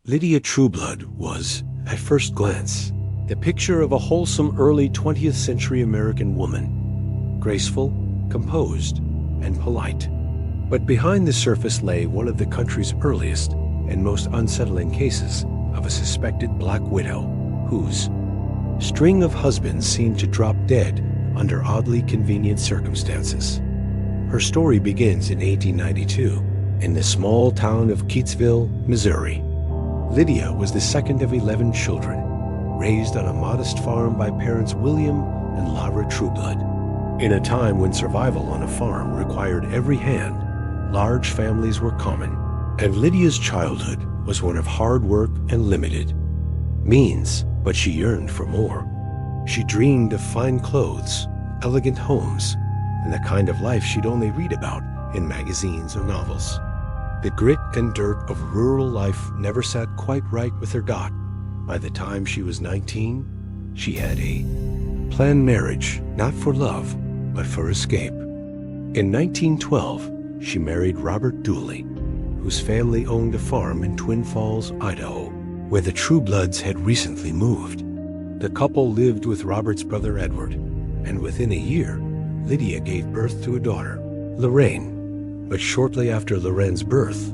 Lydia Trueblood was, at first glance, the picture of a wholesome early 20th century American woman, graceful, composed, and polite. But behind the surface lay one of the country's earliest and most unsettling cases of a suspected black widow whose string of husbands seemed to drop dead under oddly convenient circumstances. Her story begins in 1892 in the small town of Keatsville, Missouri. Lydia was the second of 11 children, raised on a modest farm by parents William and Lydia Trueblood. In a time when survival on a farm required every hand, large families were common, and Lydia's childhood was one of hard work and limited means, but she yearned for more. She dreamed of fine clothes, elegant homes, and the kind of life she'd only read about in magazines or novels. The grit and dirt of rural life never sat quite right with her Dot. By the time she was 19, she had a planned marriage, not for love, but for escape. In 1912, she married Robert Dooley, whose family owned a farm in Twin Falls, Idaho, where the Truebloods had recently moved. The couple lived with Robert's brother Edward, and within a year, Lydia gave birth to a daughter, Lorraine. But shortly after Lorraine's birth,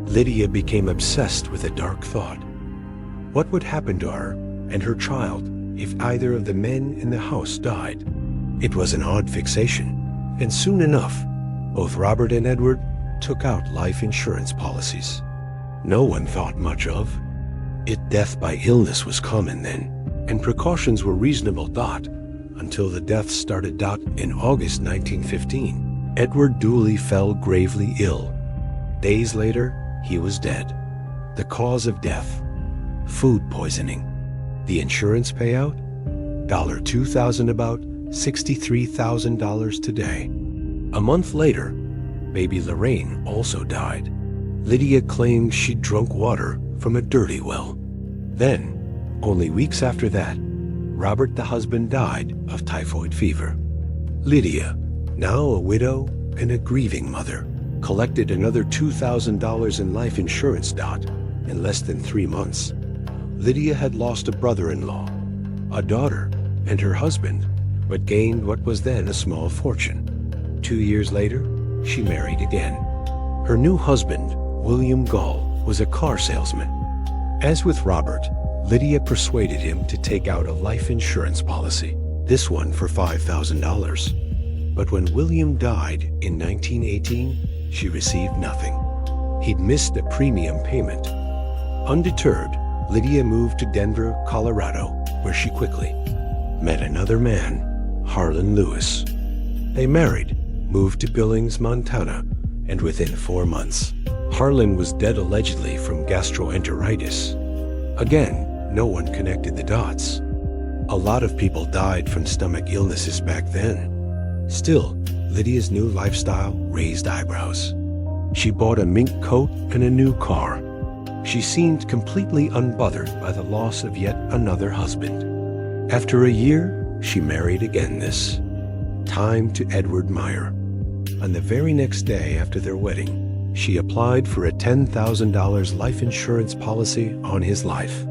Lydia became obsessed with a dark thought. What would happen to her and her child if either of the men in the house died? It was an odd fixation, and soon enough, both Robert and Edward took out life insurance policies. No one thought much of it. Death by illness was common then, and precautions were reasonable thought until the deaths started. In August 1915. Edward Dooley fell gravely ill. Days later, he was dead. The cause of death: food poisoning. The insurance payout? $2,000, about $63,000 today. A month later, baby Lorraine also died. Lydia claimed she'd drunk water from a dirty well. Then, only weeks after that, Robert, the husband, died of typhoid fever. Lydia, now a widow and a grieving mother, collected another $2,000 in life insurance. In less than 3 months, Lydia had lost a brother-in-law, a daughter, and her husband, but gained what was then a small fortune. 2 years later, she married again. Her new husband, William Gall, was a car salesman. As with Robert, Lydia persuaded him to take out a life insurance policy, this one for $5,000. But when William died in 1918, she received nothing. He'd missed a premium payment. Undeterred, Lydia moved to Denver, Colorado, where she quickly met another man, Harlan Lewis. They married, moved to Billings, Montana, and within 4 months, Harlan was dead allegedly from gastroenteritis. Again, no one connected the dots. A lot of people died from stomach illnesses back then. Still, Lydia's new lifestyle raised eyebrows. She bought a mink coat and a new car. She seemed completely unbothered by the loss of yet another husband. After a year, she married again, this time to Edward Meyer. On the very next day after their wedding, she applied for a $10,000 life insurance policy on his life.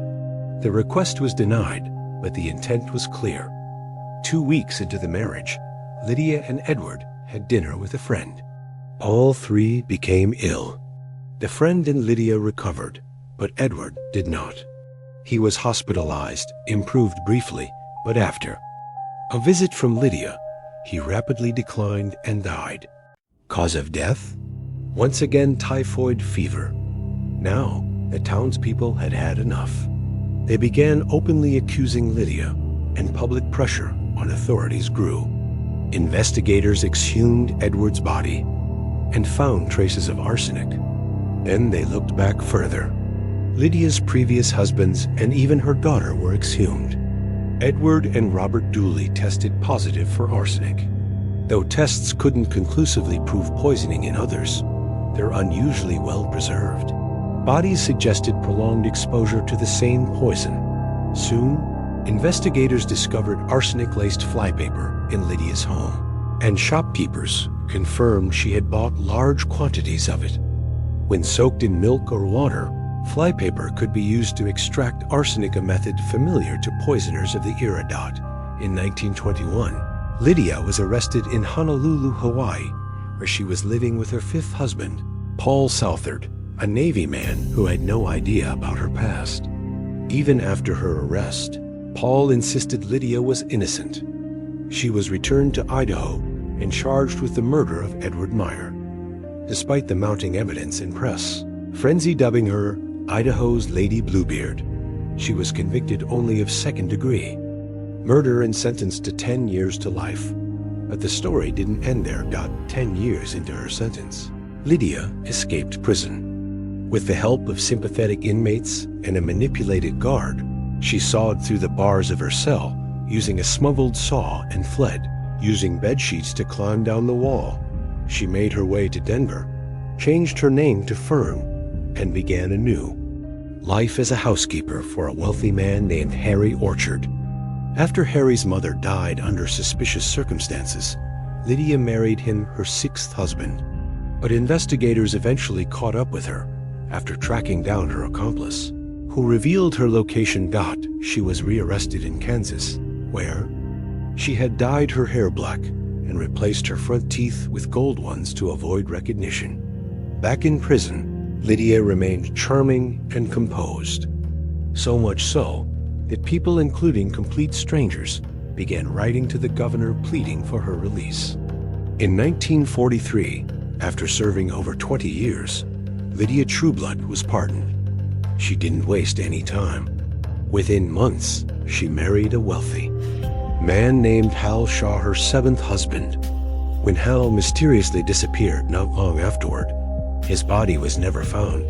The request was denied, but the intent was clear. 2 weeks into the marriage, Lydia and Edward had dinner with a friend. All three became ill. The friend and Lydia recovered, but Edward did not. He was hospitalized, improved briefly, but after a visit from Lydia, he rapidly declined and died. Cause of death? Once again, typhoid fever. Now, the townspeople had had enough. They began openly accusing Lydia, and public pressure on authorities grew. Investigators exhumed Edward's body and found traces of arsenic. Then they looked back further. Lydia's previous husbands and even her daughter were exhumed. Edward and Robert Dooley tested positive for arsenic. Though tests couldn't conclusively prove poisoning in others, they're unusually well preserved. Bodies suggested prolonged exposure to the same poison. Soon, investigators discovered arsenic-laced flypaper in Lydia's home, and shopkeepers confirmed she had bought large quantities of it. When soaked in milk or water, Flypaper could be used to extract arsenic, a method familiar to poisoners of the era. In 1921, Lydia was arrested in Honolulu, Hawaii, where she was living with her fifth husband, Paul Southard, a Navy man who had no idea about her past. Even after her arrest, Paul insisted Lydia was innocent. She was returned to Idaho and charged with the murder of Edward Meyer. Despite the mounting evidence and press frenzy dubbing her Idaho's Lady Bluebeard, she was convicted only of second-degree murder and sentenced to 10 years to life. But the story didn't end there. 10 years into her sentence, Lydia escaped prison. With the help of sympathetic inmates and a manipulated guard, she sawed through the bars of her cell using a smuggled saw and fled, using bedsheets to climb down the wall. She made her way to Denver, changed her name to Fern, and began anew life as a housekeeper for a wealthy man named Harry Orchard. After Harry's mother died under suspicious circumstances, Lydia married him, her sixth husband. But investigators eventually caught up with her after tracking down her accomplice, who revealed her location. She was rearrested in Kansas, where she had dyed her hair black and replaced her front teeth with gold ones to avoid recognition. Back in prison, Lydia remained charming and composed. So much so that people, including complete strangers, began writing to the governor pleading for her release. In 1943, after serving over 20 years, Lydia Trueblood was pardoned. She didn't waste any time. Within months, she married a wealthy man named Hal Shaw, her seventh husband. When Hal mysteriously disappeared not long afterward, his body was never found.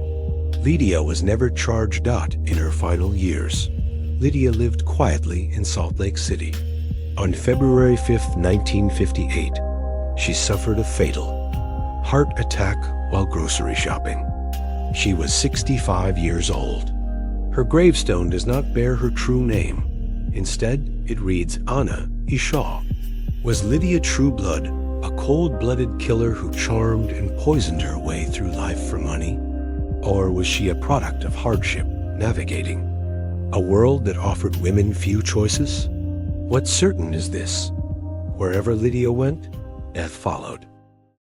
Lydia was never charged. In her final years, Lydia lived quietly in Salt Lake City. On February 5, 1958, she suffered a fatal heart attack while grocery shopping. She was 65 years old. Her gravestone does not bear her true name. Instead, it reads Anna Ishaw. Was Lydia Trueblood a cold-blooded killer who charmed and poisoned her way through life for money? Or was she a product of hardship, navigating a world that offered women few choices? What's certain is this: wherever Lydia went, death followed.